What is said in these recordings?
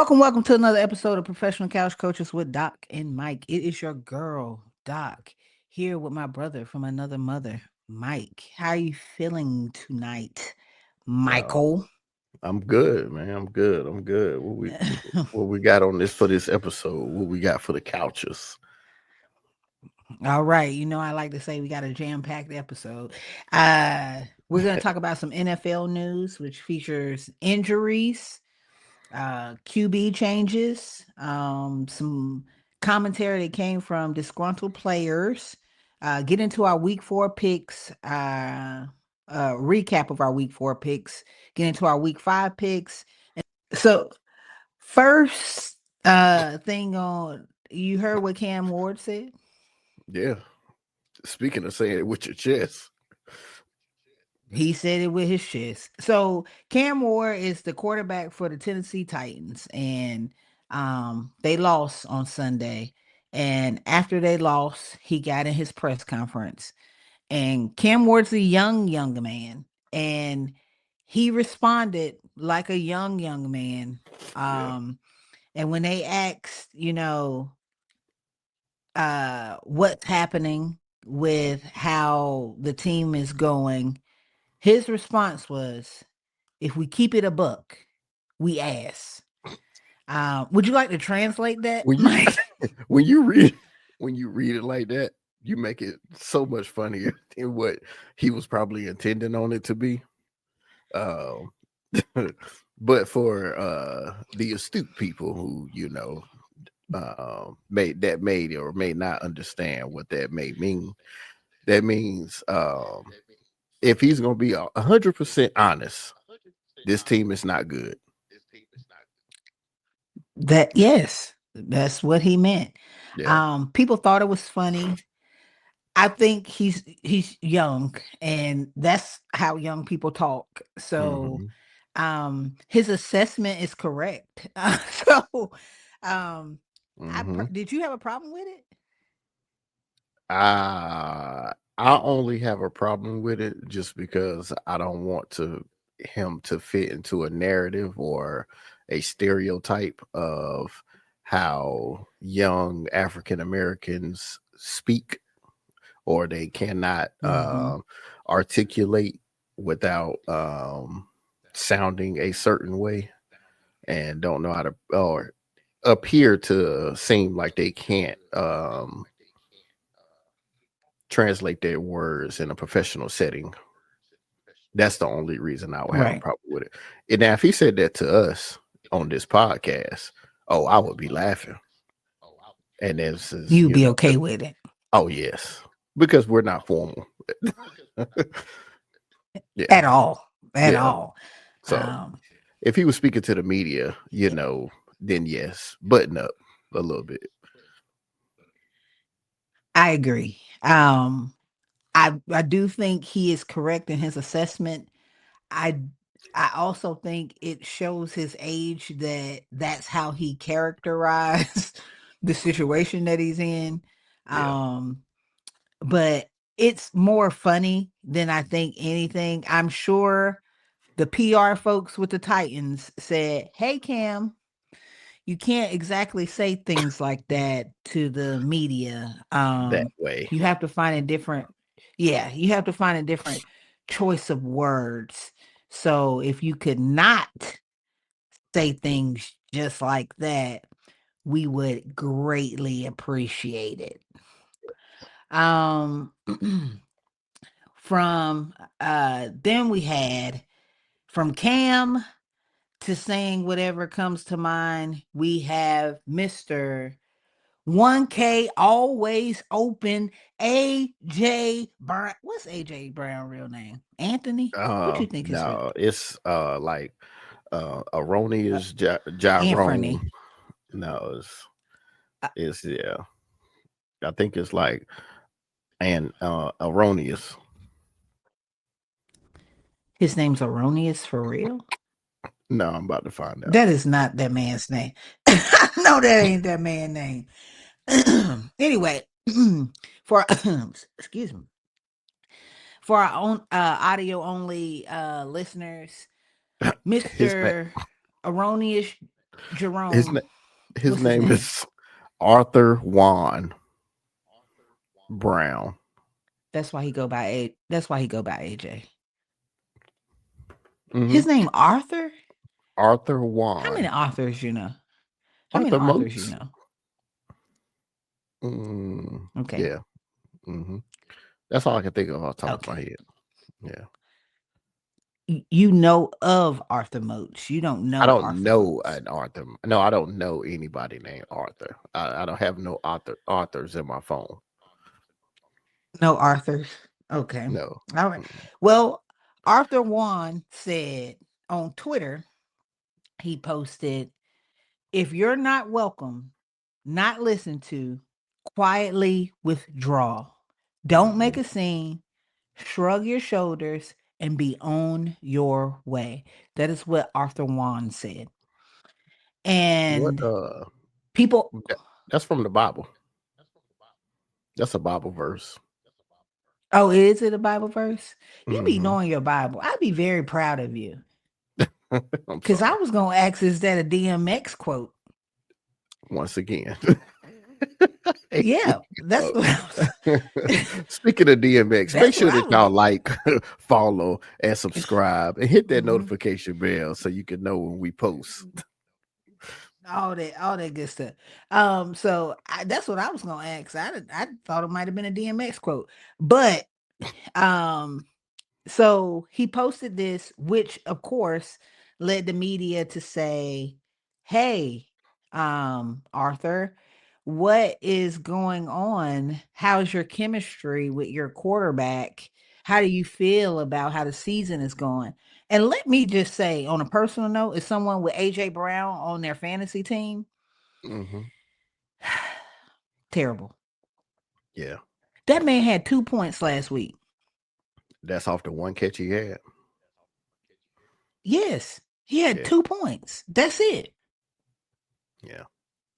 Welcome to another episode of Professional Couch Coaches with Doc and Mike. It is your girl, Doc, here with my brother from another mother, Mike. How are you feeling tonight, Uh, Michael? I'm good, man. I'm good. I'm good. What we got on this for this episode? What we got for the couches? All right, I like to say we got a jam-packed episode. We're going to talk about some NFL news, which features injuries, QB changes, some commentary that came from disgruntled players, get into our week four picks, recap of our week four picks, get into our week five picks. So first thing on you heard what Cam Ward said? Yeah. Speaking of saying it with your chest. He said it with his chest. So Cam Ward is the quarterback for the Tennessee Titans, and they lost on Sunday. And after they lost, he got in his press conference. And Cam Ward's a young man, and he responded like a young man. Yeah. And when they asked, what's happening with how the team is going, his response was, "If we keep it a buck, we ass." Would you like to translate that, When you Mike? when you read when you read it like that, you make it so much funnier than what he was probably intending on it to be. Um but for the astute people who, may or may not understand what that may mean. That means if he's going to be 100% honest, this team is not good. That yes, that's what he meant. Yeah. People thought it was funny. I think he's young, and that's how young people talk. So, Hmm. his assessment is correct. So, um, Hmm. did you have a problem with it? I only have a problem with it just because I don't want to him to fit into a narrative or a stereotype of how young African Americans speak, or they cannot Mm-hmm. articulate without sounding a certain way, and don't know how to, or appear to seem like they can't translate their words in a professional setting. That's the only reason I would have a Right. problem with it. And now, if he said that to us on this podcast, oh, I would be laughing. And this is, You'd be okay with it oh yes, because we're not formal. Yeah, at all, at yeah. all. So Um, if he was speaking to the media, then yes, button up a little bit. I agree. I do think he is correct in his assessment. I I also think it shows his age that that's how he characterized the situation that he's in. Yeah. Um, but it's more funny than I think anything. I'm sure the PR folks with the Titans said, "Hey Cam, you can't exactly say things like that to the media. That way. You have to find a different, yeah, you have to find a different choice of words. So if you could not say things just like that, we would greatly appreciate it." Um, from then we had from Cam to saying whatever comes to mind, we have Mr. 1K always open AJ Brown. What's AJ Brown real name? Anthony? What you think his real No, it's like erroneous Anthony. Gyrone. No, Uh, it's yeah. I think it's like and erroneous. his name's Erroneous for real? No, I'm about to find out. That is not that man's name. No, that ain't that man's name. Anyway, for excuse me. For our own audio only listeners, His Mr. Erroneous His Jerome. na- his What's his name name? is Arthur Juan Brown. That's why he go by A. That's why he go by AJ. Hmm. His name Arthur. Arthur How many Juan. authors you know? How many Arthur authors you Moats. know? Okay. Yeah. Hmm. That's all I can think of off the top of my Okay. head. Yeah. You know of Arthur Moats. You don't I know don't Arthur know Moats. an Arthur. No, I don't know anybody named Arthur. I don't have no authors in my phone. No Arthurs. Okay. No. All right. Mm-mm. Well, Arthur Juan said on Twitter, he posted, if you're not welcome, not listened to, quietly withdraw. Don't make Mm-mm. a scene, shrug your shoulders, and be on your way. That is what Arthur Juan said. What And people, that's from the Bible. That's a Bible verse. oh, is it a Bible verse? You be Hmm. knowing your Bible. I'd be very proud of you. I'm Because I sorry. was going to ask, is that a DMX quote? Once again. Hey, Yeah, that's uh, what I was. speaking of DMX, make That's what sure I that was. y'all like, follow, and subscribe, and hit that Mhm. notification bell so you can know when we post. All that good stuff. That's what I was gonna ask. I thought it might have been a DMX quote, but um, so he posted this, which of course led the media to say, "Hey, Arthur, what is going on? How's your chemistry with your quarterback? How do you feel about how the season is going?" And let me just say, on a personal note, as someone with AJ Brown on their fantasy team, Hmm. terrible. Yeah, That man had 2 points last week. that's off the one catch he had. Yes, he had Yeah, 2 points. That's it. yeah.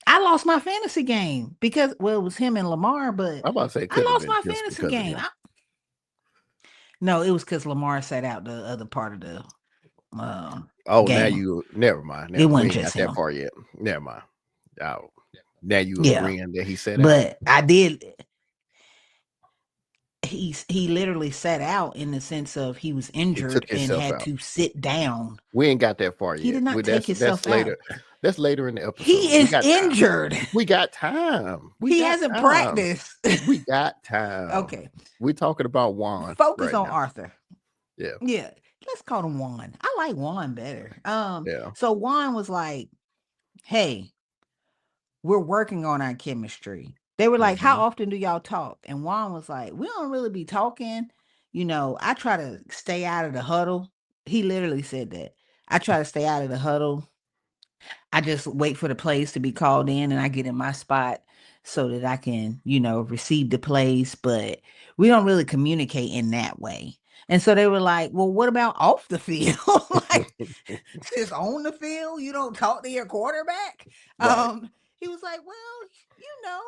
I lost my fantasy game because, well, it was him and Lamar, but I'm about to say it I couldn't have lost been my just fantasy because of game. him. No, it was because Lamar sat out the other part of the Oh, now game. you never mind. It Now we wasn't ain't just got that him. far yet. Never mind. Oh, now you Yeah, agreeing that he said out. but I did. He literally sat out in the sense of he was He injured took and himself had out. to sit down. We ain't got that far He yet. did not take That's himself out. later. That's later in the episode. He We is got time. injured. We got time. We He got hasn't time. practiced. We got time. Okay, We talking about Juan focus right on now. Arthur. Yeah. Yeah, let's call him Juan. I like Juan better. Yeah. So Juan was like, "Hey, we're working on our chemistry." They were like, "How Hmm. often do y'all talk?" And Juan was like, "We don't really be talking. I try to stay out of the huddle." He literally said that. I try to stay out of the huddle. I just wait for the plays to be called in and I get in my spot so that I can, receive the plays, but we don't really communicate in that way. And so they were like, "Well, what about off the field?" Like, just on the field, you don't talk to your quarterback. Right. He was like, "Well, you know,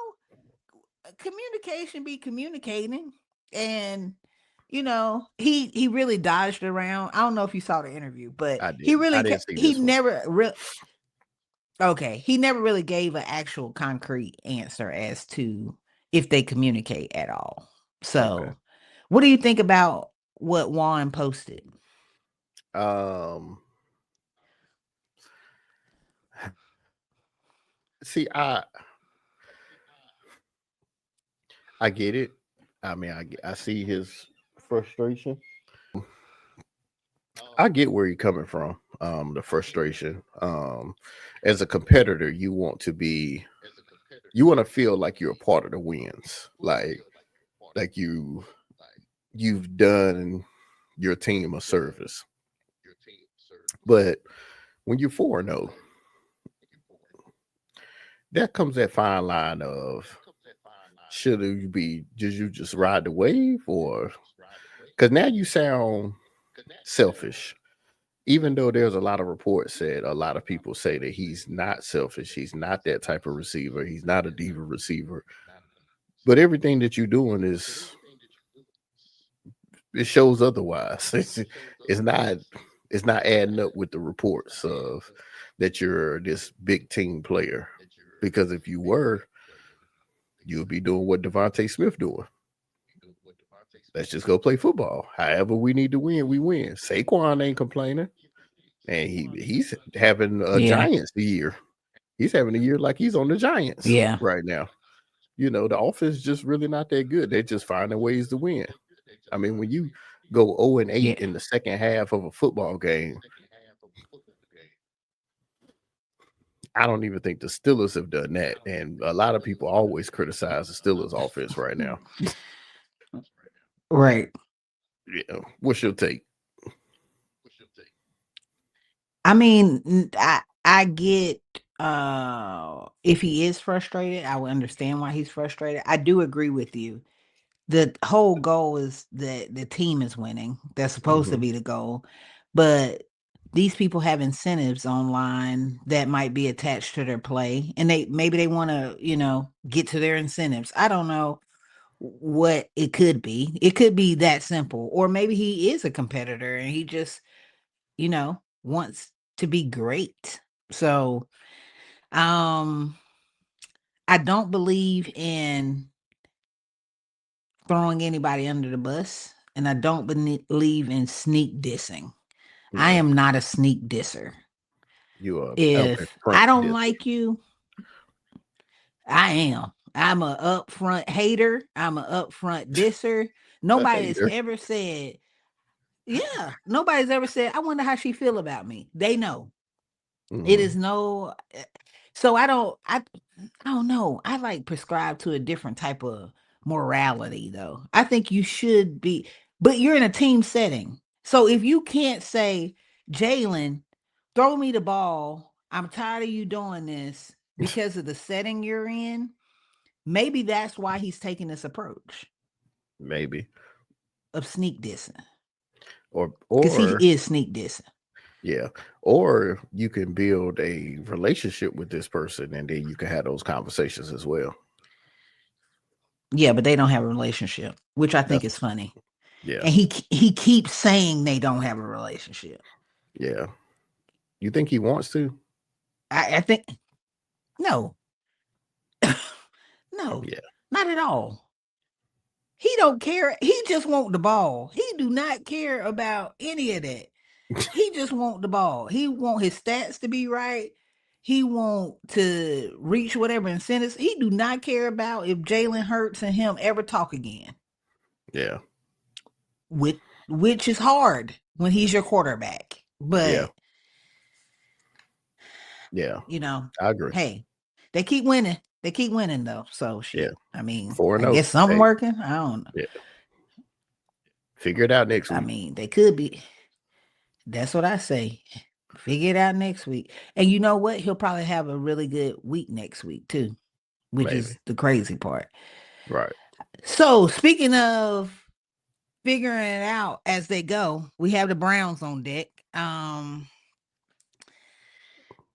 communication be communicating." And he really dodged around. I don't know if you saw the interview, but I didn't. I didn't see he this one. never really, okay, he never really gave an actual concrete answer as to if they communicate at all. Okay. So, what do you think about what Juan posted? Um. See, I get it. I mean, I see his frustration. I get where you're coming from. The frustration. As a competitor, you want to feel like you're a part of the wins, like you've done your team a service. But when you're 4-0, that comes that fine line of should you be did you just ride the wave, or because now you sound selfish. Even though there's a lot of reports said a lot of people say that he's not selfish, he's not that type of receiver, he's not a diva receiver. But everything that you're doing it shows otherwise. It's not it's not adding up with the reports of. that you're this big team player. Because if you were, you would be doing what Devontae Smith doing. Let's just go play football. However, we need to win, we win. Saquon ain't complaining, and he's having a Yeah. Giants year. He's having a year like he's on the Giants Yeah. right now. The offense just really not that good. They're just finding ways to win. I mean, when you go 0-8 Yeah. in the second half of a football game, I don't even think the Steelers have done that. And a lot of people always criticize the Steelers offense right now. Right. Yeah. What's your take? I mean, I get if he is frustrated, I would understand why he's frustrated. I do agree with you. The whole goal is that the team is winning. That's supposed to Hmm. be the goal. But these people have incentives online that might be attached to their play, and maybe they want to, get to their incentives. I don't know what it could be. It could be that simple. Or maybe he is a competitor and he just, wants to be great. So, um I don't believe in throwing anybody under the bus, and I don't believe in sneak dissing. I Yeah. am not a sneak disser. You are up If I front don't disser. like you, I am. I'm a upfront hater. I'm a upfront disser. A Nobody has hater. ever said, yeah, nobody's ever said, I wonder how she feel about me. They know. It Hmm. is no so I don't know. I like prescribe to a different type of morality though. I think you should be, but you're in a team setting. So if you can't say, Jalen, throw me the ball. I'm tired of you doing this because of the setting you're in. Maybe that's why he's taking this approach Maybe. of sneak dissing. Or Because he or is sneak dissing. yeah. Or you can build a relationship with this person and then you can have those conversations as well. Yeah, but they don't have a relationship, which I think That's is funny. yeah. And he keeps saying they don't have a relationship. Yeah. You think he wants to? I think no, no, Yeah. not at all. He don't care. He just want the ball. He do not care about any of that. He just want the ball. He want his stats to be right. He want to reach whatever incentives. He do not care about if Jalen Hurts and him ever talk again. Yeah. With which is hard when he's your quarterback. Yeah. But Yeah. you know, I agree. hey, they keep winning. They keep winning though. So Yeah. shit. I mean, Four I and 0. guess something Hey, working. I don't know. yeah. Figure it out next I week. mean, they could be. That's what I say. Figure it out next week. And you know what? He'll probably have a really good week next week too, which Maybe. is the crazy part. Right. So speaking of figuring it out as they go, we have the Browns on deck.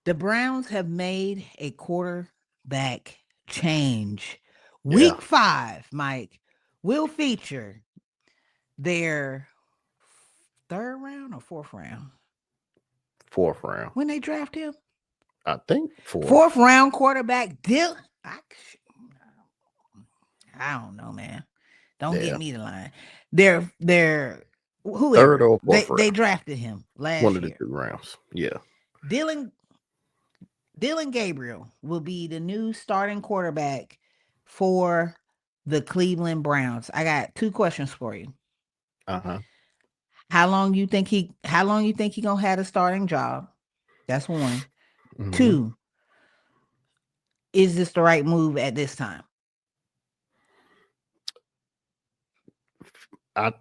The Browns have made a quarterback change. Yeah. Week 5, Mike, will feature their third round or fourth round. Fourth round. When they draft him? I think Fourth fourth. round quarterback Dill. I don't know, man. Don't get Yeah. me the line. They're Third whoever. or They fourth they round. drafted him One last of the year. two rounds. Yeah. Dylan Dylan Gabriel will be the new starting quarterback for the Cleveland Browns. I got two questions for you. Uh-huh. How long you think he gonna have a starting job? That's one. Hmm. Two, is this the right move at this time? I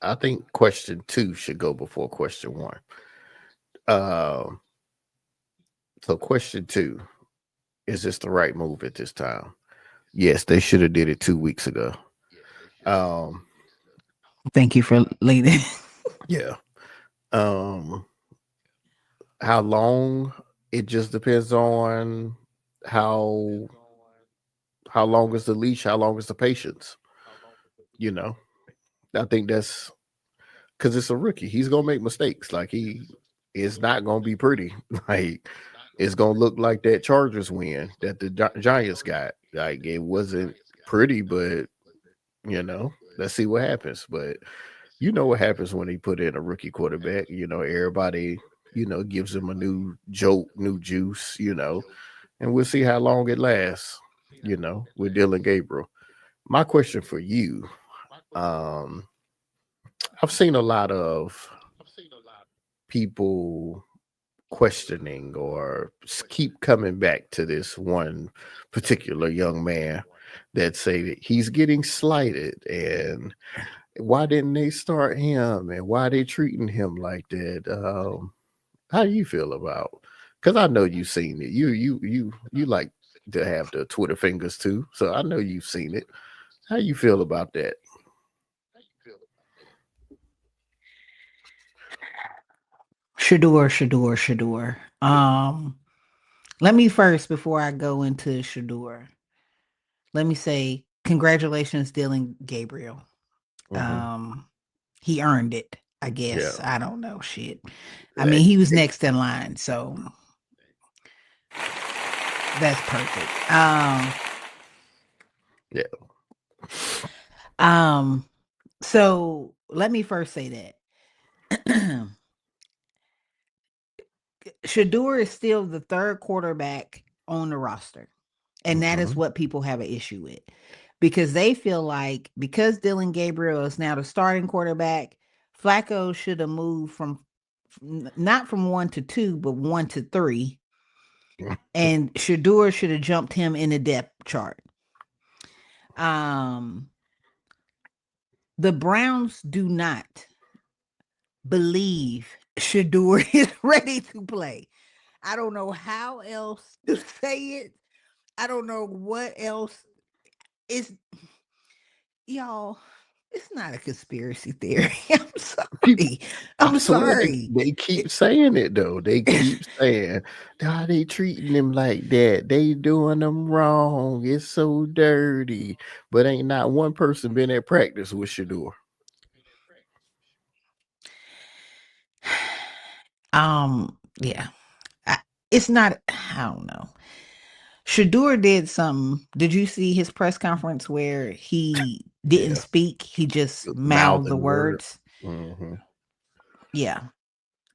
I think question 2 should go before question 1. Um so question 2, is this the right move at this time? Yes, they should have did it 2 weeks ago. Um Thank you for leading. yeah. Um how long, it just depends on how how long is the leash, how long is the patience, you know. I think that's because it's a rookie. He's gonna make mistakes. Like he it's not gonna be pretty. Like it's gonna look like that Chargers win that the Giants got. Like it wasn't pretty, but let's see what happens. But you know what happens when he put in a rookie quarterback. Everybody, gives him a new joke, new juice, and we'll see how long it lasts, with Dylan Gabriel. My question for you, um, I've seen a lot of people questioning or keep coming back to this one particular young man that say that he's getting slighted and why didn't they start him and why they treating him like that. How do you feel about, because I know you've seen it, you like to have the Twitter fingers too, so I know you've seen it. How you feel about that? Shador. Let me first, before I go into Shador, let me say congratulations, Dylan Gabriel. Hmm. Um, he earned it, I Yeah. guess. I don't know shit. I Hey, mean, he was next in line, so that's perfect. yeah. Um, so let me first say that Shador is still the third quarterback on the roster. And that is Hmm. what people have an issue with because they feel like because Dylan Gabriel is now the starting quarterback, Flacco should have moved from not from 1 to 2, but 1 to 3. And Shador should have jumped him in the depth chart. Um, the Browns do not believe Shador is ready to play. I don't know how else to say it. I don't know what else is, y'all. It's not a conspiracy theory. I'm People, sorry. I I'm swear sorry. they keep saying it though. They keep saying, "How they treating him like that? They doing them wrong. It's so dirty." But ain't not one person been at practice with Shador. Yeah. I, it's not. I don't know. Shador did something. Did you see his press conference where he didn't Yeah, speak? He just mouthed the mouthing words. words. Hmm. Yeah.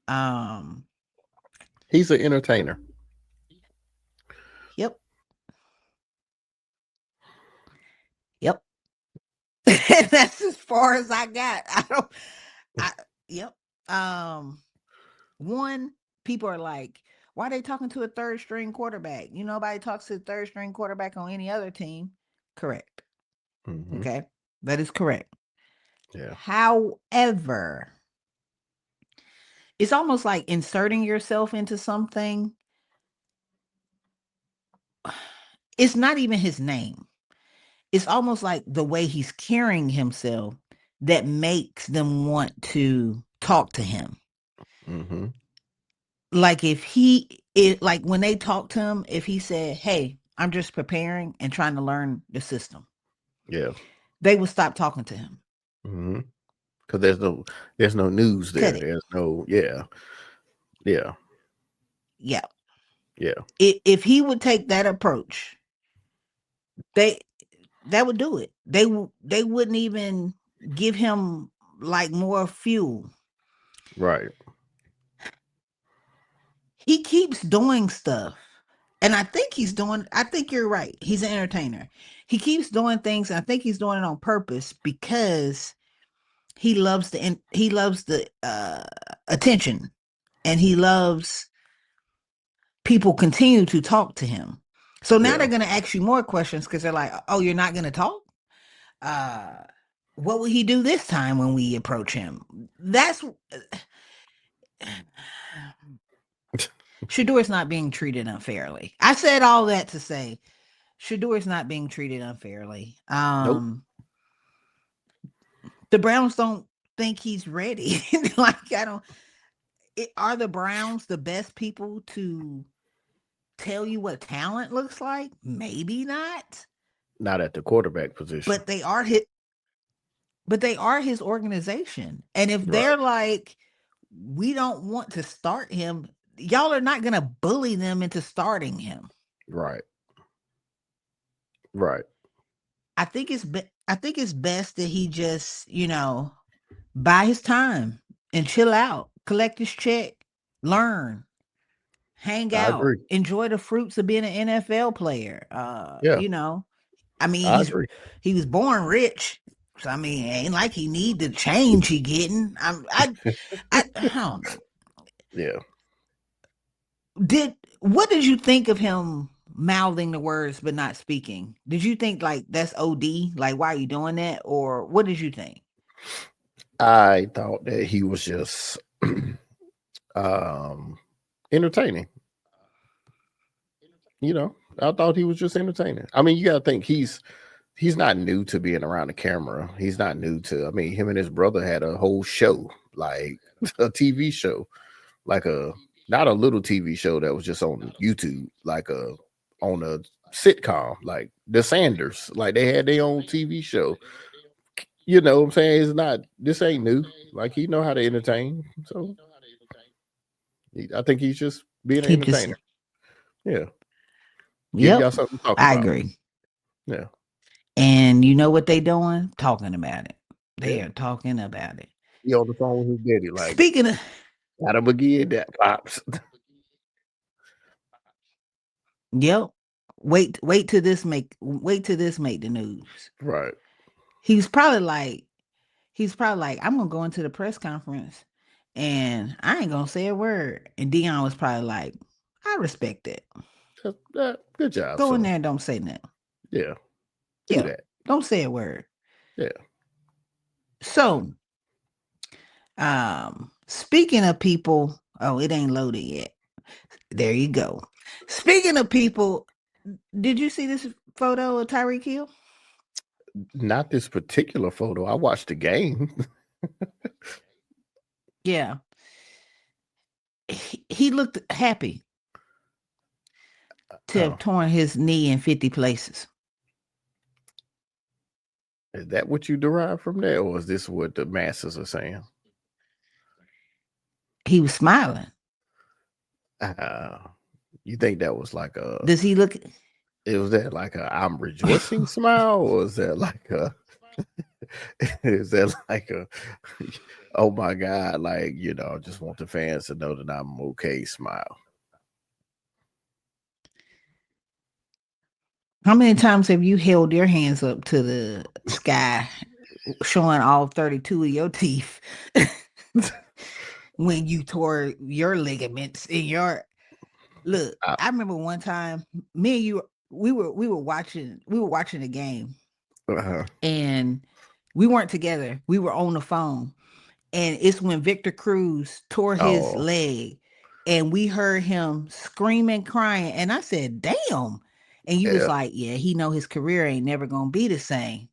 Um. He's an entertainer. Yep. Yep. That's as far as I got. I don't. I. Yep. Um. One, people are like, why are they talking to a third string quarterback? Nobody talks to a third string quarterback on any other team. Correct. Hmm. Okay. That is correct. Yeah. However, it's almost like inserting yourself into something. It's not even his name. It's almost like the way he's carrying himself that makes them want to talk to him. Hmm. Like if he it like when they talk to him, if he said, "Hey, I'm just preparing and trying to learn the system," Yeah. they would stop talking to him. Hmm. Because there's no news Cut there. it. There's no, yeah, yeah, Yeah. yeah. If he would take that approach, they that would do it. They wouldn't even give him like more fuel. Right. He keeps doing stuff. And I think you're right. He's an entertainer. He keeps doing things, and I think he's doing it on purpose because he loves the attention, and he loves people continue to talk to him. So now Yeah. they're going to ask you more questions because they're like, "Oh, you're not going to talk? Uh what will he do this time when we approach him?" That's Shador's not being treated unfairly. I said all that to say Shador's not being treated unfairly. Nope. The Browns don't think he's ready. Like I don't. Are the Browns the best people to tell you what talent looks like? Maybe not, Not at the quarterback position. but they are his. But they are his organization, and if Right. they're like, we don't want to start him. Y'all are not gonna bully them into starting him. Right. Right. I think it's best that he just, buy his time and chill out, collect his check, learn, hang I out, agree. enjoy the fruits of being an NFL player. Yeah, I mean, I agree. he was born rich. So I mean, it ain't like he need the change he getting. I don't know. Yeah. Did What did you think of him mouthing the words but not speaking? Did you think like that's OD? Like why are you doing that? Or what did you think? I thought that he was just um entertaining. I thought he was just entertaining. I mean, you gotta think he's not new to being around the camera. He's not new to, I mean, him and his brother had a whole show, like a TV show, like a not a little TV show that was just on YouTube, like on a sitcom, like the Sanders. Like they had their own TV show. You know what I'm saying? It's not, this ain't new. Like he know how to entertain. So I think he's just being an He just entertainer. Yeah. Give Yep. y'all something to talk I about. agree. Yeah. And you know what they doing? Talking about it. They Yeah. are talking about it. He on the phone with his daddy, like, Speaking of got him again, that pops. Yep. Wait till this make the news. Right. He's probably like I'm gonna go into the press conference and I ain't gonna say a word. And Dion was probably like, I respect it. Good job, Go in son. there and don't say nothing. Yeah. Do Yeah. that. Don't say a word. Yeah. So speaking of people, oh, it ain't loaded yet. There you go. Speaking of people, did you see this photo of Tyreek Hill? Not this particular photo. I watched the game. Yeah. He looked happy to have Oh, torn his knee in 50 places. is that what you derive from that, or is this what the masses are saying? He was smiling. Uh, you think that was like a, Does he look it was that like a I'm rejoicing smile, or is that like a, is that like a, oh my God, like, I just want the fans to know that I'm okay smile? How many times have you held your hands up to the sky showing all 32 of your teeth when you tore your ligaments in your look? I, I remember one time me and you we were watching the game uh, and we weren't together. We were on the phone. And it's when Victor Cruz tore his oh, leg and we heard him screaming, crying. And I said, damn. And you was yeah, like, yeah, he know his career ain't never gonna be the same.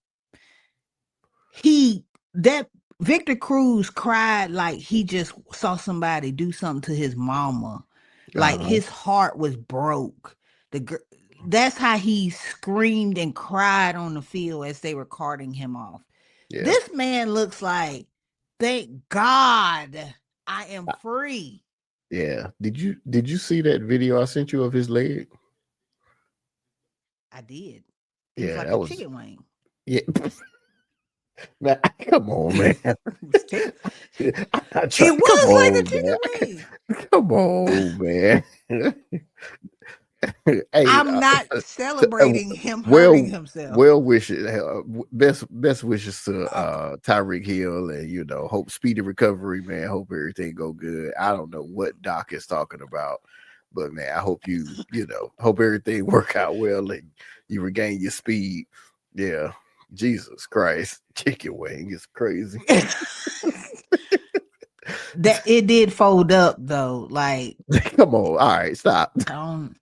He that Victor Cruz cried like he just saw somebody do something to his mama. Like uh-huh, his heart was broke. That's how he screamed and cried on the field as they were carting him off. yeah, This man looks like, thank God I am uh, free. yeah. Did you see that video I sent you of his leg? I did. It was Yeah, like a that was, chicken wing. yeah. Man, come on, man. It was ter- I'm not it trying. Come was like a on, chicken man. wing. Come on, man. Hey, I'm not t- uh, celebrating him hurting well, himself. well wishes, best wishes to Oh, Tyreek Hill, and hope speedy recovery, man. Hope everything go good. I don't know what Doc is talking about, but man, I hope hope everything work out well and you regain your speed. Yeah, Jesus Christ, chicken wing is crazy. that it did fold up though. Like, Come on, all right, stop. um,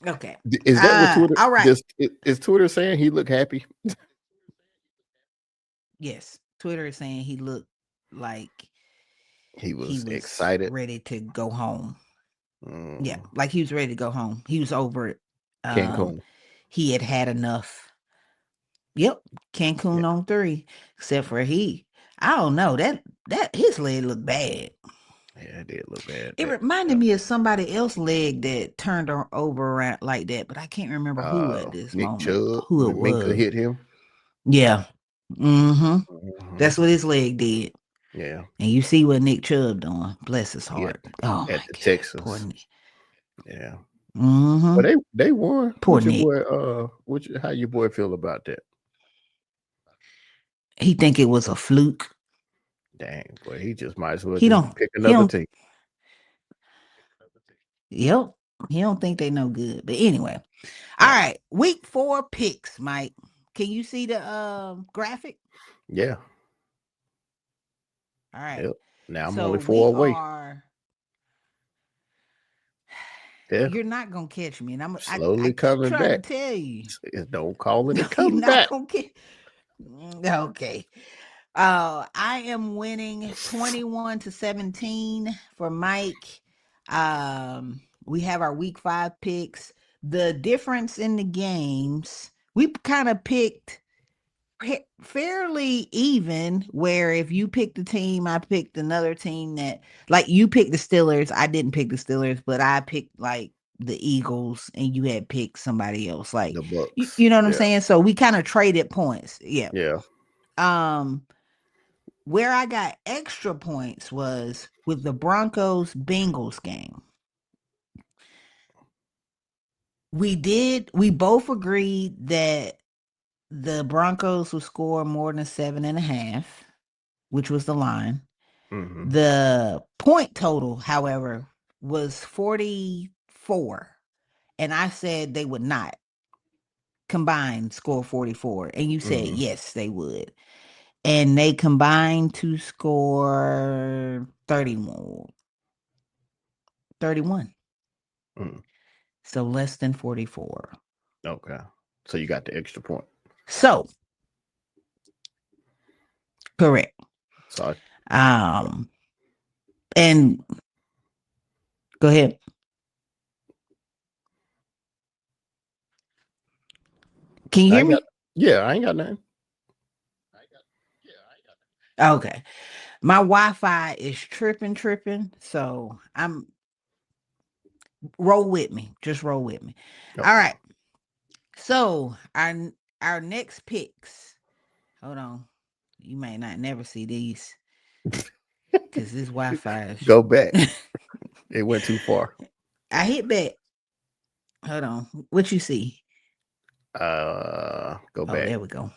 okay. Is that what Twitter? All right. Is Twitter saying he look happy? Yes. Twitter is saying he looked like He he was was excited. ready to go home. Yeah, Mm, like he was ready to go home. He was over it. Um, Cancun. he had enough. Yep, Yeah, Cancun on 3, except for he. I don't know that his leg looked bad. Yeah, it did look bad. It That reminded me of somebody else's leg that turned her over around like that, but I can't remember who at this Nick moment, Chubb who it when Minka was. hit him. Yeah. Mm-hmm. Hmm. That's what his leg did. Yeah, And you see what Nick Chubb doing. Bless his he heart. Oh at my the God. Poor Texans. Nick. Yeah, Mm-hmm. but they won. Poor Nick. How your boy feel about that? He think it was a fluke. Dang, boy, he just might as well He just don't pick he another don't team. yep. He don't think they no good. But anyway. All Yeah, right. Week 4 picks, Mike. Can you see the graphic? yeah, All right. yep. Now I'm So only four we away. are Yeah, you're not gonna catch me. And I slowly keep coming trying to back. tell you. Don't call it a You're not comeback. gonna get okay. I am winning 21-17 for Mike. We have our week 5 picks. The difference in the games, we kind of picked fairly even, where if you picked a team, I picked another team that, like, you picked the Steelers, I didn't pick the Steelers, but I picked like the Eagles and you had picked somebody else, like, The Bucks. you know what I'm Yeah, saying? So we kind of traded points. Yeah. yeah. um where I got extra points was with the Broncos Bengals game. We both agreed that the Broncos would score more than 7.5, which was the line. Hmm. The point total, however, was 44. And I said they would not combine score 44. And you said Hmm. yes, they would. And they combined to score 31. 31. Hmm. So less than 44. Okay, so you got the extra point. So correct. So I, Um and go ahead. Can you I hear ain't got. me? Yeah, I ain't got nothing. Okay. My Wi-Fi is tripping. So I'm roll with me. Just roll with me. All Okay. right. So our next picks. Hold on. You may not never see these because this Wi-Fi Go back. is. It went too far. I hit back. Hold on. What you see? Go Oh, back. there we go.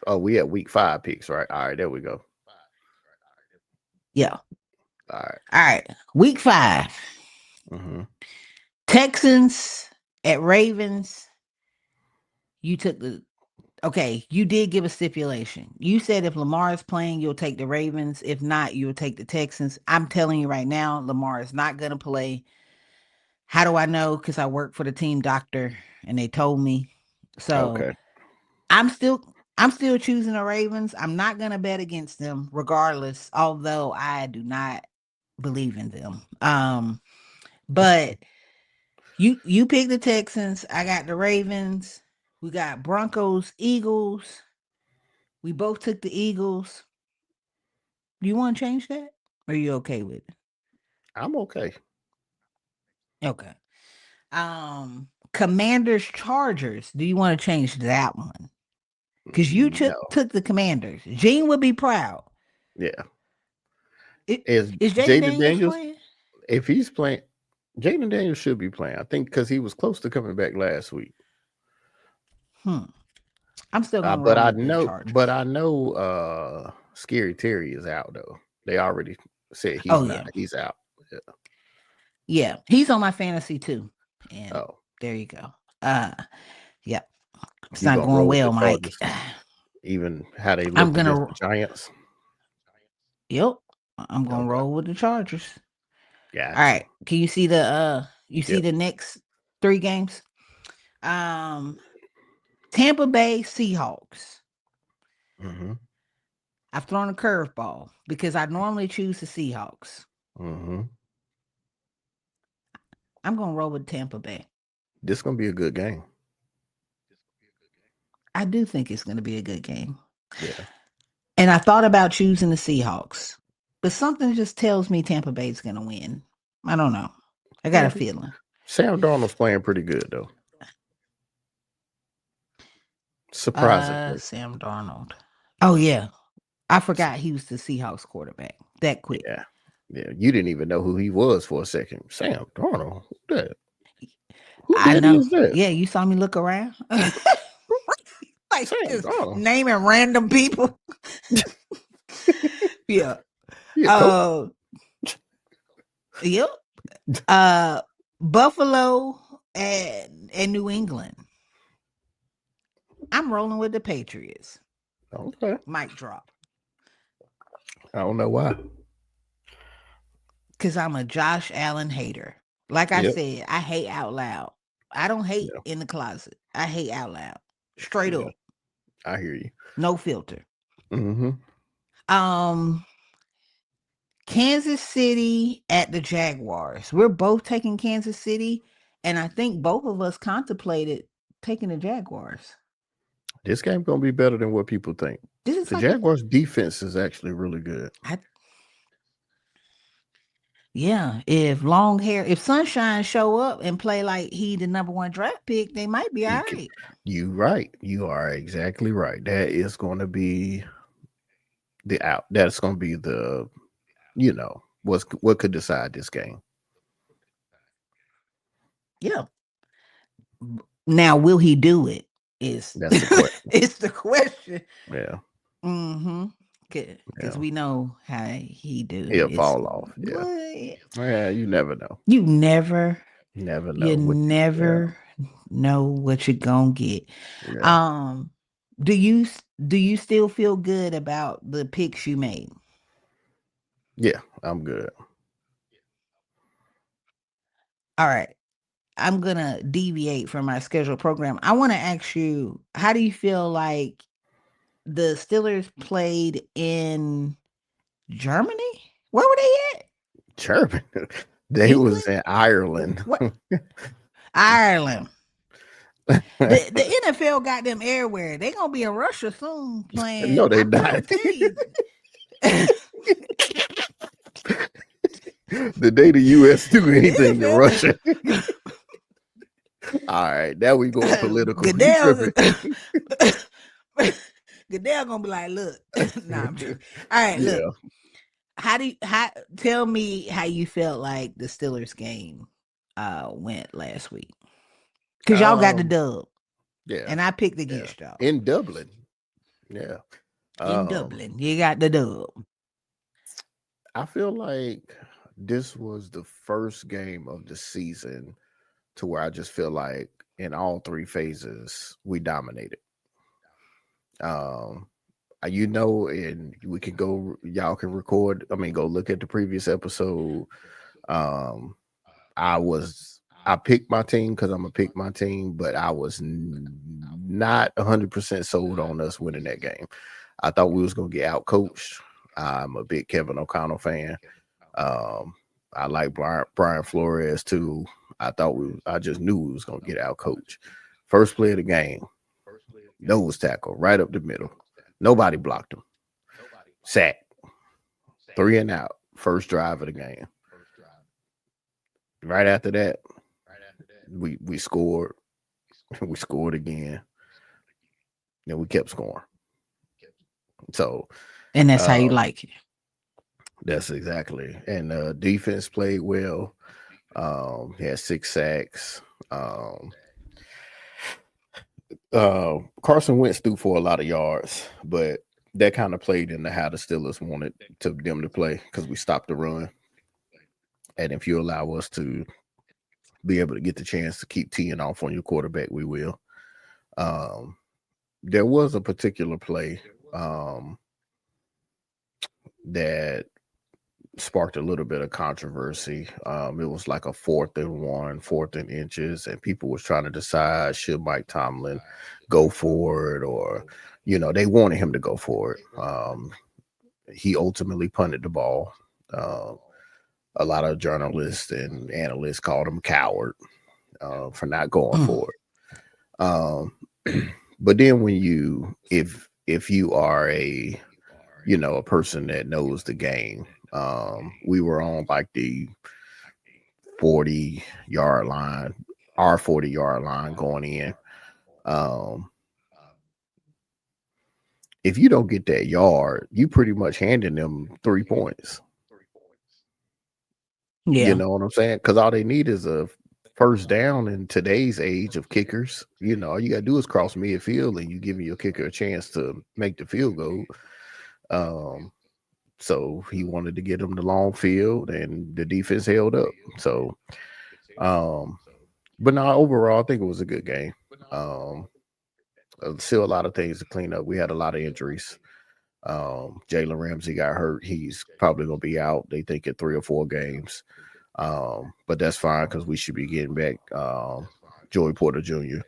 Oh, we at week 5 picks, right? All right, there we go. Yeah. All right. All right. Week 5. Mm-hmm. Texans at Ravens. You took the Okay, you did give a stipulation. You said if Lamar is playing, you'll take the Ravens. If not, you'll take the Texans. I'm telling you right now, Lamar is not going to play. How do I know? Because I work for the team doctor and they told me. So Okay. I'm still I'm still choosing the Ravens. I'm not going to bet against them regardless, although I do not believe in them. But you pick the Texans. I got the Ravens. We got Broncos, Eagles. We both took the Eagles. Do you want to change that? Or are you okay with it? I'm okay. Okay. Commanders Chargers. Do you want to change that one? Because you No. took the Commanders. Gene would be proud. Yeah. It, Is is Jaden Jaden Daniels Daniels? playing? If he's playing, Jaden Daniels should be playing. I think because he was close to coming back last week. Hmm. I'm still gonna But roll I with the know, but Chargers. I know, Scary Terry is out though. They already said he's Oh not. yeah. He's out. Yeah. Yeah. He's on my fantasy too. And Oh, there you go. Uh yeah. It's you not gonna going roll with the well, Mike. Chargers, even how they I'm looked against gonna the Giants. Yep. I'm gonna Okay, roll with the Chargers. All got you. right. Can you see Yep. the next 3 games? Um Tampa Bay Seahawks. Mm-hmm. I've thrown a curveball because I normally choose the Seahawks. Mm-hmm. I'm gonna roll with Tampa Bay. This gonna be a good game. I do think it's gonna be a good game. Yeah. And I thought about choosing the Seahawks, but something just tells me Tampa Bay's going to win. I don't know. I got Yeah, a feeling. Sam Darnold's playing pretty good though, surprisingly. Sam Darnold. Oh yeah, I forgot he was the Seahawks quarterback. That quick. Yeah, yeah. You didn't even know who he was for a second. Sam Darnold. Who that? Who I daddy know. is that? Yeah, you saw me look around. Like Sam just Darnold. naming random people. Yeah. Yeah, coach. Uh yep. Uh Buffalo and New England. I'm rolling with the Patriots. Okay. Mic drop. I don't know why. Cause I'm a Josh Allen hater. Like I Yep. said, I hate out loud. I don't hate Yeah. in the closet. I hate out loud. Straight Yeah. up. I hear you. No filter. Mm-hmm. Um Kansas City at the Jaguars. We're both taking Kansas City, and I think both of us contemplated taking the Jaguars. This game gonna be better than what people think. This is The like a Jaguars defense is actually really good. I yeah, if long hair, if Sunshine show up and play like he the number one draft pick, they might be all He can, right. you right. You are exactly right. That is gonna be the out. That's gonna be the what could decide this game. Yeah. Now, will he do it? Is That's the question. it's the question. Yeah. Mm-hmm. Because Yeah. we know how he do. He'll It's fall off. Yeah. what Yeah. You never know. you never Never you know what. Yeah. never know what you're gonna get. Yeah. Um, do you still feel good about the picks you made? Yeah. I'm good. All right. I'm gonna deviate from my scheduled program. I want to ask you, how do you feel like the Steelers played in Germany? Where were they at? Chirping. They was England? in Ireland. What? Ireland. The NFL got them everywhere. They gonna be in Russia soon No, playing. they I'm trying to not. tell you. The day the U.S. do anything in The Russia. All right, now we going NFL, political. You Goodell, tripping? Goodell gonna be like, look, nah, I'm tripping. All right, look, Yeah, how tell me how you felt like the Steelers game went last week. Cause y'all got the um, dub yeah, and I picked yeah. against y'all. In Dublin, yeah. In Um, Dublin. You got the dub. I feel like this was the first game of the season to where I just feel like in all three phases we dominated. Um, and we can go. Y'all can record. I mean, go look at the previous episode. Um, I picked my team because I'm gonna pick my team, but I was not 100% sold on us winning that game. I thought we was gonna get out coached. I'm a big Kevin O'Connell fan. Um, I like Brian Flores too. I just knew we was gonna get out coached. First play of the game, nose tackle right up the middle. Nobody blocked him. Sack, 3 and out. First drive of the game. Right after that, we scored. We scored again. Then we kept scoring. So And that's how you um, like it. that's exactly. And defense played well. He had 6 sacks. Carson Wentz threw for a lot of yards, but that kind of played into how the Steelers wanted to them to play because we stopped the run. And if you allow us to be able to get the chance to keep teeing off on your quarterback, we will. Um, there was a particular play that sparked a little bit of controversy. It was like a 4th and 1, 4th and inches, and people was trying to decide should Mike Tomlin go for it or, they wanted him to go for it. He ultimately punted the ball. Uh, a lot of journalists and analysts called him a coward for not going Mm. for it. But then if you are a a person that knows the game. We were on like the 40-yard line, our 40-yard line going in. Um, if you don't get that yard, you pretty much handing them 3 points. You Yeah. know what I'm saying? Because all they need is a first down in today's age of kickers. All you got to do is cross midfield and you giving your kicker a chance to make the field goal. Um, so he wanted to get him the long field and the defense held up. So, um, but no, overall, I think it was a good game. Um, Still a lot of things to clean up. We had a lot of injuries. Jalen Ramsey got hurt. He's probably going to be out. They think in 3 or 4 games. But that's fine because we should be getting back Joey Porter Jr.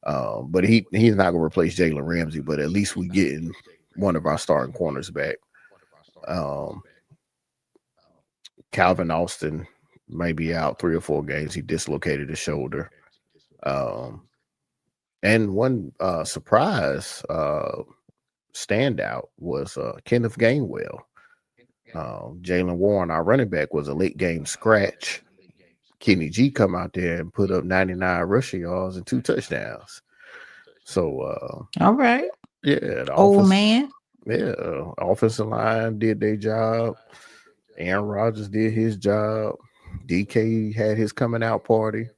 But he's not going to replace Jalen Ramsey. But at least we getting one of our starting corners back. Um, Calvin Austin may be out 3 or 4 games. He dislocated his shoulder. Um, and one surprise standout was Kenneth Gainwell. Jalen Warren, our running back, was a late game scratch. Kenny G come out there and put up 99 rushing yards and 2 touchdowns. So All right. yeah, Old man. offensive line did their job. Aaron Rodgers did his job. DK had his coming out party.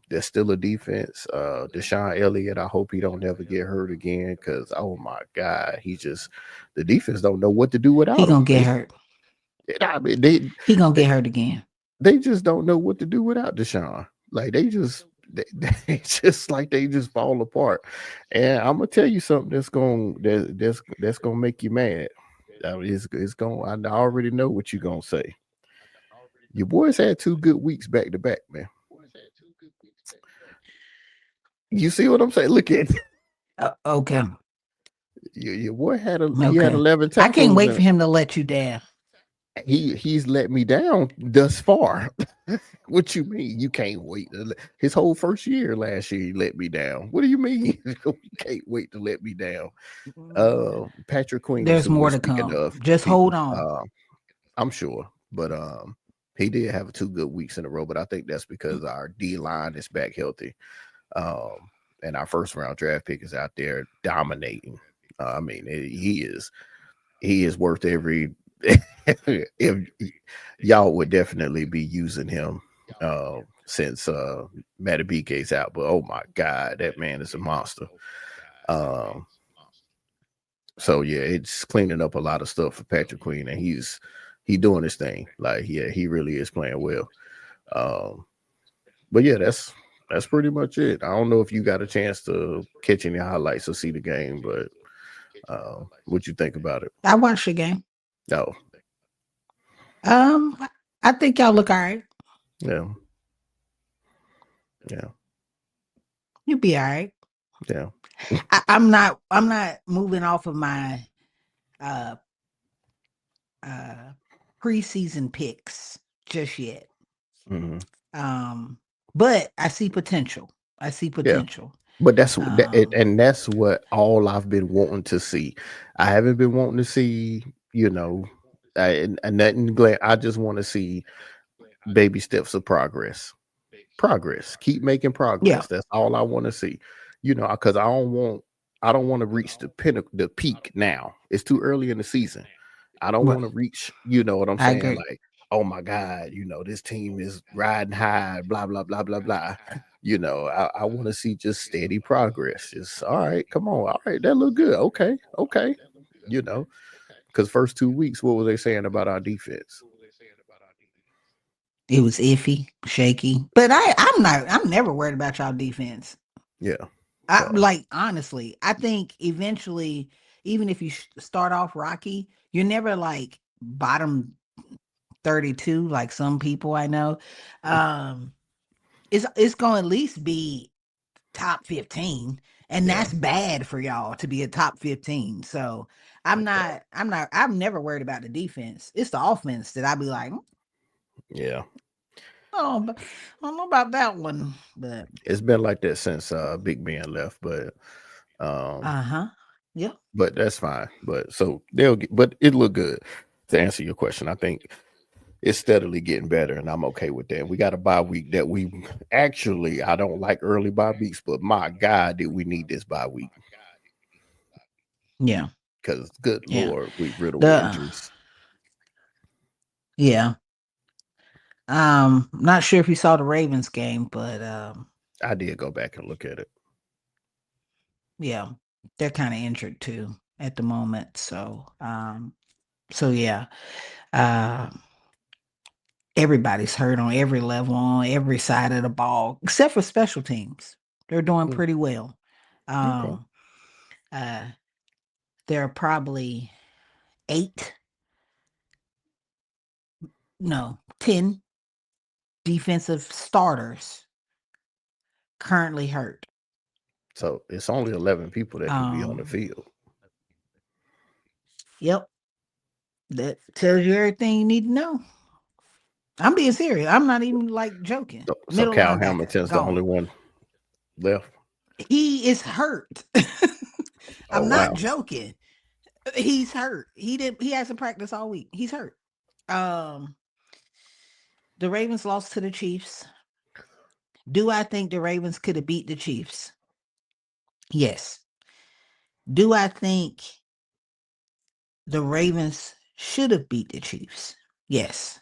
There's still a defense. Deshaun Elliott, I hope he don't never get hurt again because oh my God, the defense don't know what to do He without gonna him. get hurt. I mean, they, He gonna they get hurt again. they just don't know what to do without Deshaun. Like they just like they just fall apart. And I'm gonna tell you something that's gonna make you mad. I mean, it's gonna. I already know what you're gonna say. Your boys had 2 good weeks back to back, man. You see what I'm saying? Look at Okay. your boy he had Okay. 11 I can't tackles wait for and him to let you down. he's let me down thus far. What you mean? You can't wait? His whole first year last year, he let me down. What do you mean? You can't wait to let me down? Patrick Queen is There's who we're more to speaking come. of, Just hold people. on. I'm sure, but he did have 2 good weeks in a row. But I think that's because our D line is back healthy, um, and our first round draft pick is out there dominating. I mean, he is worth every. If y'all would definitely be using him since Matabike's out, but oh my God, that man is a monster. Um, so yeah, it's cleaning up a lot of stuff for Patrick Queen, and he doing his thing. Like yeah, he really is playing well. Um, but yeah, that's pretty much it. I don't know if you got a chance to catch any highlights or see the game, but what you think about it? I watched the game. No, Um, I think y'all look all right. yeah, yeah, You'll be all right. yeah. I'm not moving off of my uh uh preseason picks just yet. Hmm. Um, but I see potential. I see Yeah. potential. But Um, and that's what all I've been wanting to see. I haven't been wanting to see, and nothing. Glad I just want to see baby steps of progress. Progress. Keep making yeah, progress. That's all I want to see. Because I don't want to reach the pinnacle, the peak now. It's too early in the season. I don't right. want to reach, you know what I'm I saying? agree. Like, oh my God, this team is riding high, blah, blah, blah, blah, blah. I want to see just steady progress. Just all right, come on. All right, that look good. Okay, okay. You know, because first 2 weeks, what were they saying about our defense? It was iffy, shaky, but I'm never worried about y'all defense. Yeah. I So like honestly, I think eventually, even if you start off rocky, you're never like bottom 32 like some people I know. Um, it's gonna at least be top 15, and yeah, that's bad for y'all to be a top 15. So I'm never worried about the defense. It's the offense that I'd be like, yeah. oh, but I don't know about that one. But It's been like that since Big Ben left, but um, uh-huh. Yep. but that's fine. But so they'll get, but it look good. To answer your question, I think it's steadily getting better, and I'm okay with that. We got a bye week that we actually I don't like early bye weeks, but my God, did we need this bye week? Yeah. Because good Yeah. Lord, we riddled with The injuries. yeah. Not sure if you saw the Ravens game, but I did go back and look at it. yeah, they're kind of injured too at the moment. So yeah. Um Everybody's hurt on every level, on every side of the ball, except for special teams. They're doing Mm, pretty well. okay, Um, uh, there are probably 8, no, 10 defensive starters currently hurt. so it's only 11 people that could be on the Um, field. yep, that tells you everything you need to know. I'm being serious. I'm not even like joking. So Middle Cal linebacker Hamilton's the only gone. one left. He is hurt. Oh I'm not wow. joking. He's hurt. He hasn't practiced all week. He's hurt. Um, the Ravens lost to the Chiefs. Do I think the Ravens could have beat the Chiefs? Yes. Do I think the Ravens should have beat the Chiefs? Yes.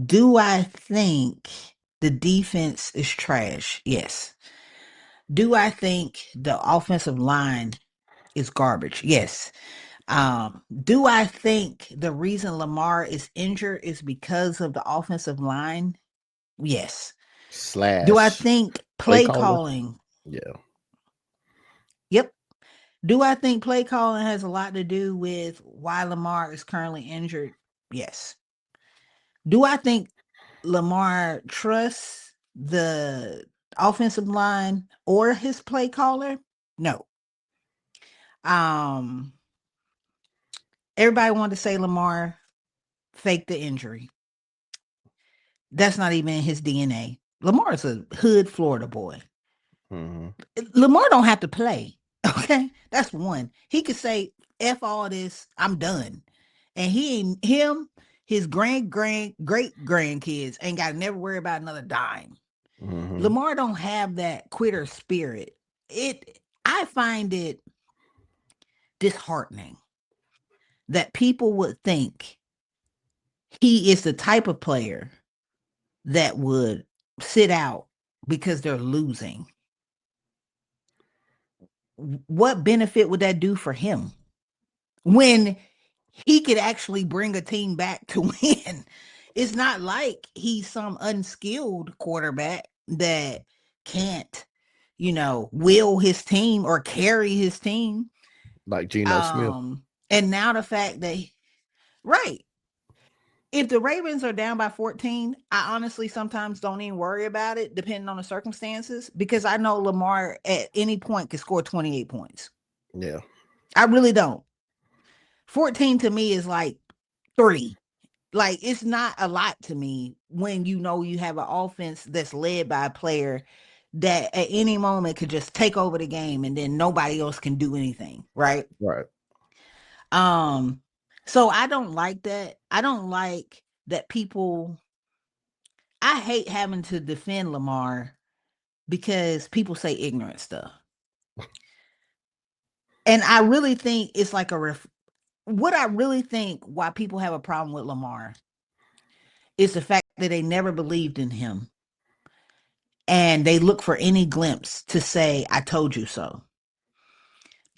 Do I think the defense is trash? Yes. Do I think the offensive line is garbage? Yes. Do I think the reason Lamar is injured is because of the offensive line? Yes. Do I Slash think play play caller. calling? Yeah. Yep. Do I think play calling has a lot to do with why Lamar is currently injured? Yes. Do I think Lamar trusts the offensive line or his play caller? No. Um, everybody wanted to say Lamar faked the injury. That's not even in his DNA. Lamar's a hood Florida boy. Hmm. Lamar don't have to play. Okay, that's one. He could say "f all this," I'm done, and he ain't him. His great grandkids ain't got to never worry about another dime. Hmm. Lamar don't have that quitter spirit. I find it disheartening that people would think he is the type of player that would sit out because they're losing. What benefit would that do for him when he could actually bring a team back to win? It's not like he's some unskilled quarterback that can't, will his team or carry his team. Like Geno Smith. And now the fact that right, if the Ravens are down by 14, I honestly sometimes don't even worry about it, depending on the circumstances, because I know Lamar at any point could score 28 points. Yeah. I really don't. 14 to me is like 3. Like it's not a lot to me when you know you have an offense that's led by a player that at any moment could just take over the game and then nobody else can do anything, right? Right. Um so I don't like that. I don't like that people I hate having to defend Lamar because people say ignorant stuff. And I really think it's like what I really think why people have a problem with Lamar is the fact that they never believed in him and they look for any glimpse to say, I told you so.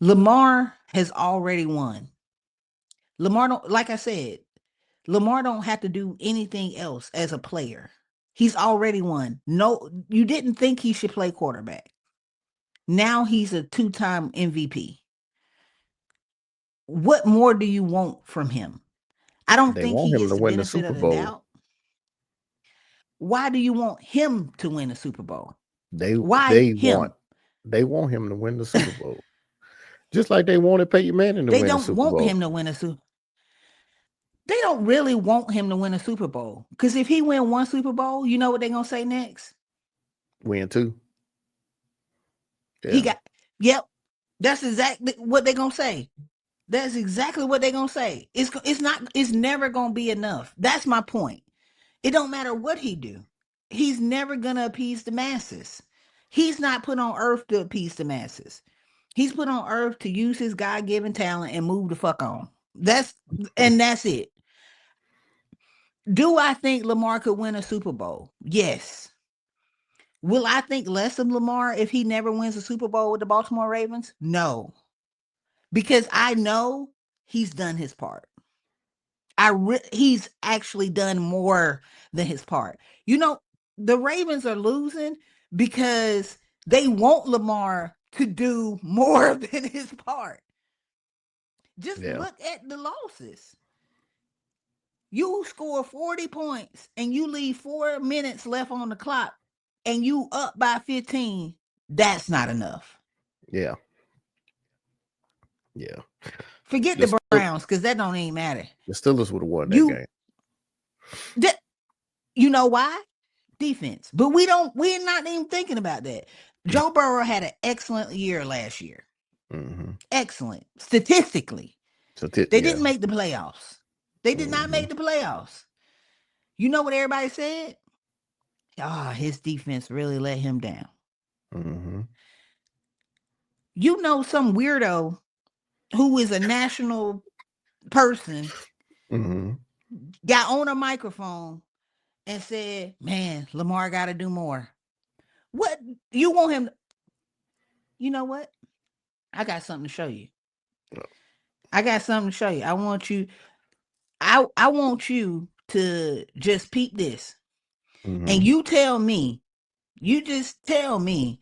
Lamar has already won. Lamar don't, like I said, Lamar don't have to do anything else as a player. He's already won. No, you didn't think he should play quarterback. Now he's a 2-time MVP. What more do you want from him? I don't They think want he him gets to the win the benefit Super of the Bowl. doubt. Why do you want him to win a Super Bowl? They Why they want him? they want him to win the Super Bowl. Just like they wanted Peyton Manning to They win the don't Super want Bowl. him to win a Super. They don't really want him to win a Super Bowl because if he win one Super Bowl, you know what they're gonna say next? Win two. He Yeah. got, yep. That's exactly what they're gonna say. That's exactly what they're gonna say. It's not. It's never gonna be enough. That's my point. It don't matter what he do. He's never gonna appease the masses. He's not put on earth to appease the masses. He's put on earth to use his God given talent and move the fuck on. That's it. Do I think Lamar could win a Super Bowl? Yes. Will I think less of Lamar if he never wins a Super Bowl with the Baltimore Ravens? No, because I know he's done his part. He's actually done more than his part. You know, the Ravens are losing because they want Lamar to do more than his part. Just Yeah, look at the losses. You score 40 points and you leave 4 minutes left on the clock and you up by 15. That's not enough. yeah, yeah. Forget The the still Browns because that don't even matter. the Steelers would have won that You game. that you know why? Defense. But we're not even thinking about that. Joe Burrow had an excellent year last year. Hmm. Excellent. Statistically. So They yeah. didn't make the playoffs. They did not Hmm. make the playoffs. You know what everybody said? Ah, his defense really let him down. Hmm. You know some weirdo who is a national person Hmm. got on a microphone and said, "Man, Lamar got to do more." What you want him? You know what? I got something to show you. I got something to show you. I want you. I want you to just peep this, and Hmm. you tell me. You just tell me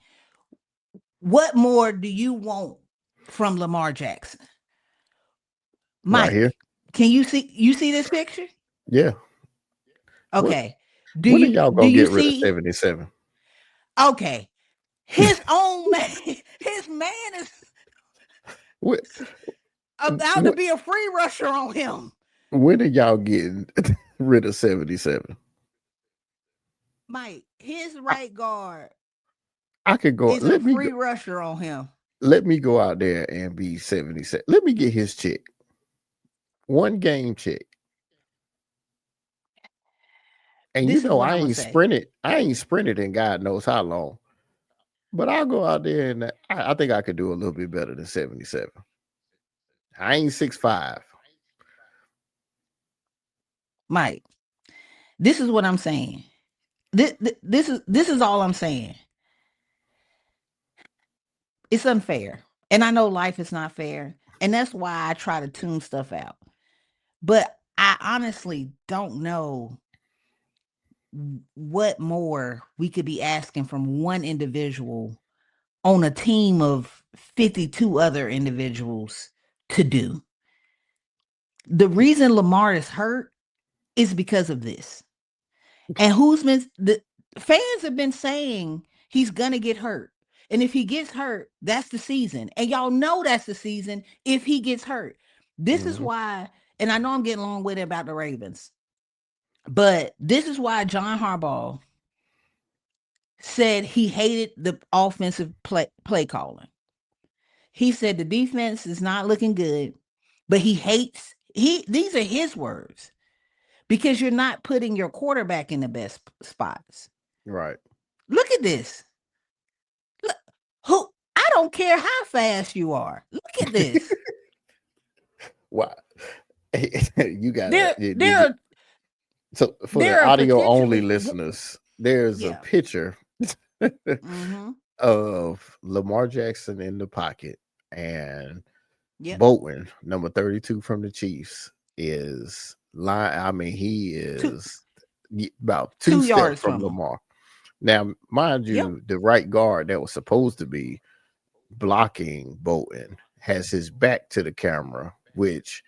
what more do you want from Lamar Jackson, Right here. Mike? Can you see this picture? Yeah. What Okay. Do when are you y'all do gonna you get rid of see? 77? Okay, his own man, his man is What, about to what be a free rusher on him. when are y'all getting rid of 77? Mike, his I, right guard I could go. is a free rusher on him. Let me go out there and be 77. Let me get his check. One game check. And This is what I I'm gonna ain't say. sprinted. I ain't sprinted in God knows how long. But I'll go out there and I think I could do a little bit better than 77. I ain't 6'5". Mike, this is what I'm saying. This is all I'm saying. It's unfair. And I know life is not fair. And that's why I try to tune stuff out. But I honestly don't know what more we could be asking from one individual on a team of 52 other individuals to do. The reason Lamar is hurt is because of this. And who's been the fans have been saying he's gonna get hurt. And if he gets hurt, that's the season. And y'all know that's the season if he gets hurt. This is Mm-hmm. why, and I know I'm getting long with it about the Ravens, but this is why John Harbaugh said he hated the offensive play calling. He said the defense is not looking good, but he hates he these are his words because you're not putting your quarterback in the best spots. Right. Look at this. Look, who I don't care how fast you are. Look at this. Why? You gotta There there are so for the there are audio only potentially listeners, there's a yeah. picture Mm-hmm. of Lamar Jackson in the pocket and Yep. Bolton, number 32 from the Chiefs, is line. I mean, he Two is about two two steps yards from from him. Lamar. Now, mind Yep. you, the right guard that was supposed to be blocking Bolton has his back to the camera, which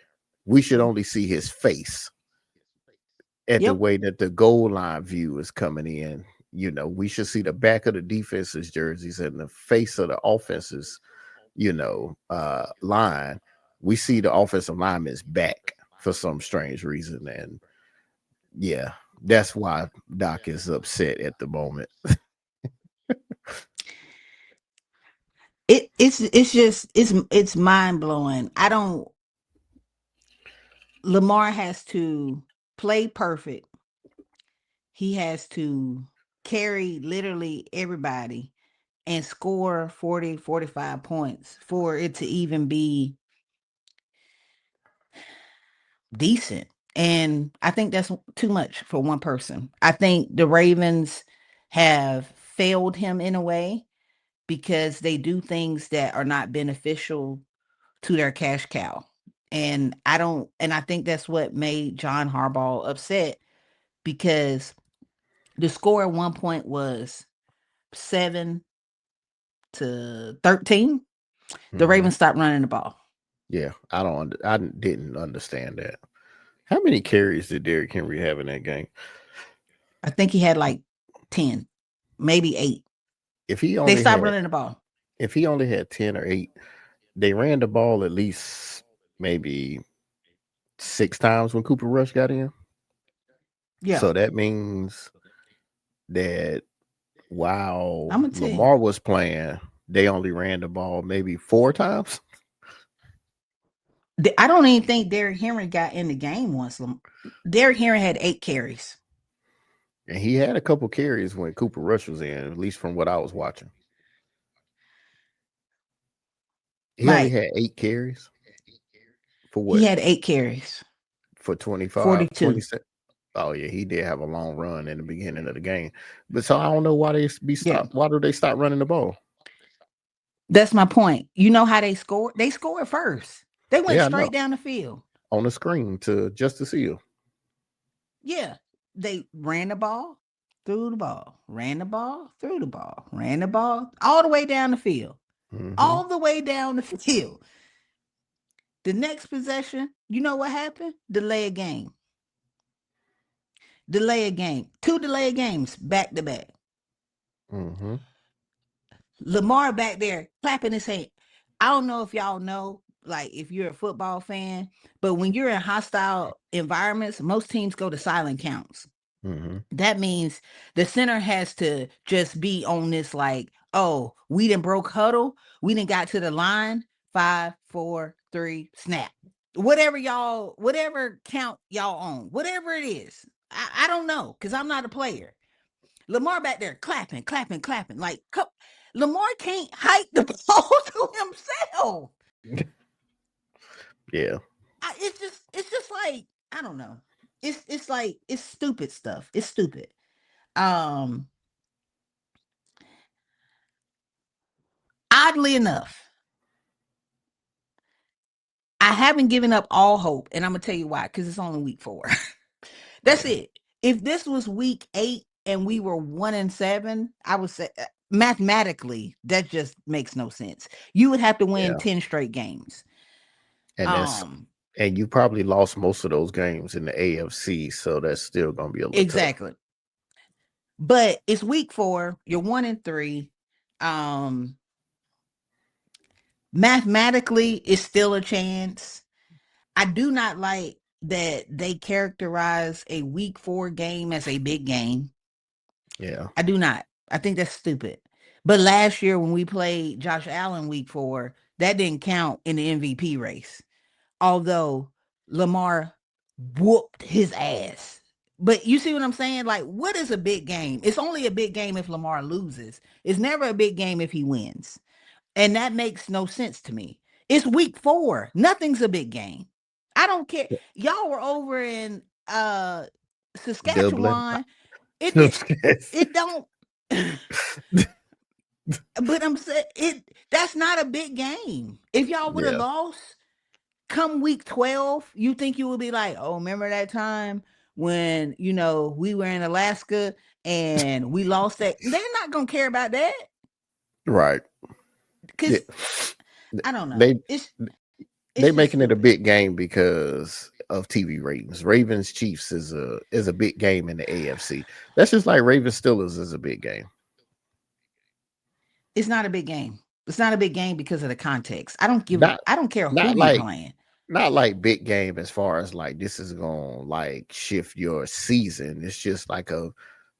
we should only see his face at the Yep. way that the goal line view is coming in. We should see the back of the defense's jerseys and the face of the offense's, line. We see the offensive lineman's back for some strange reason. And yeah, that's why Doc is upset at the moment. it's mind blowing. I don't. Lamar has to play perfect. He has to carry literally everybody and score 40, 45 points for it to even be decent. And I think that's too much for one person. I think the Ravens have failed him in a way because they do things that are not beneficial to their cash cow. And I think that's what made John Harbaugh upset because the score at one point was 7-13. The Hmm. Ravens stopped running the ball. Yeah, I didn't understand that. How many carries did Derrick Henry have in that game? I think he had like 10, maybe 8. If he They only stopped had running the ball. if he only had 10 or 8, they ran the ball at least maybe 6 times when Cooper Rush got in. Yeah, So that means that while I'm gonna tell you. Lamar was playing, they only ran the ball maybe 4 times. I don't even think Derrick Henry got in the game once. Derrick Henry had 8 carries. And he had a couple carries when Cooper Rush was in, at least from what I was watching. He only Mike, had 8 carries for he what? had 8 carries, For 25, 42. 26. Oh yeah, he did have a long run in the beginning of the game. But so I don't know why they be Yeah, stopped. Why do they stop running the ball? that's my point. You know how they scored? They scored first. They went Yeah, I know. straight down the field. On the screen to just to see you. Yeah, they ran the ball, threw the ball, ran the ball, threw the ball, ran the ball, all the way down the field. Hmm. All the way down the field. The next possession, you know what happened? Delay a game. Delay a game. 2 delay games back to back. Hmm. Lamar back there clapping his hand. I don't know if y'all know, like if you're a football fan, but when you're in hostile environments, most teams go to silent counts. Hmm. That means the center has to just be on this like, oh, we didn't broke huddle. We didn't got to the line. 5, 4, 3, snap. Whatever count y'all on, whatever it is. I don't know because I'm not a player. Lamar back there clapping, clapping, clapping. Like Lamar can't hike the ball to himself. Yeah. It's just like I don't know. It's like it's stupid stuff. It's stupid. Um, Oddly enough, I haven't given up all hope, and I'm gonna tell you why. Because it's only week 4. That's Yeah. it. If this was week 8 and we were 1-7, I would say mathematically that just makes no sense. You would have to win Yeah. 10 straight games. And that's Um, and you probably lost most of those games in the AFC, so that's still gonna be a little tough. exactly. But it's week 4. You're 1-3. Um, Mathematically, it's still a chance. I do not like that they characterize a week 4 game as a big game. Yeah. I do not. I think that's stupid. But last year when we played Josh Allen week 4, that didn't count in the MVP race. Although Lamar whooped his ass. But you see what I'm saying? Like, what is a big game? It's only a big game if Lamar loses. It's never a big game if he wins. And that makes no sense to me. It's week 4. Nothing's a big game. I don't care. Y'all were over in Dublin. Saskatchewan. It did it don't but I'm saying that's not a big game. If y'all would have Yeah. lost come week 12, you think you would be like, "Oh, remember that time when, we were in Alaska and we lost that?" They're not going to care about that Right. Yeah. cuz I don't know. They they It's just making it a stupid. big game because of TV ratings. Ravens Chiefs is a big game in the AFC. That's just like Ravens Steelers is a big game. It's not a big game. It's not a big game because of the context. Not I don't care who not you like playing. not like big game as far as like this is gonna like shift your season. It's just like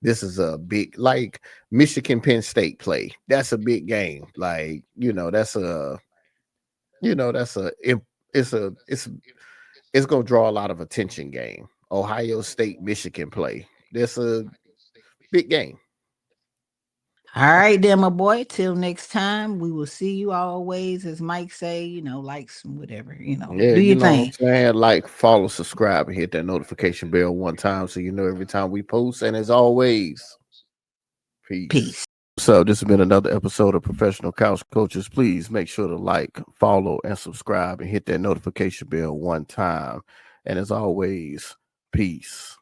This is a big, like Michigan Penn State play. That's a big game. Like, that's it's a it's gonna draw a lot of attention game. Ohio State Michigan play. That's a big game. All right, then, my boy. Till next time, we will see you always, as Mike say. Likes whatever. Yeah, Do you your know what I'm thing. saying? Like, follow, subscribe, and hit that notification bell one time so you know every time we post. And as always, peace. Peace. So this has been another episode of Professional Couch Coaches. Please make sure to like, follow, and subscribe and hit that notification bell one time. And as always, peace.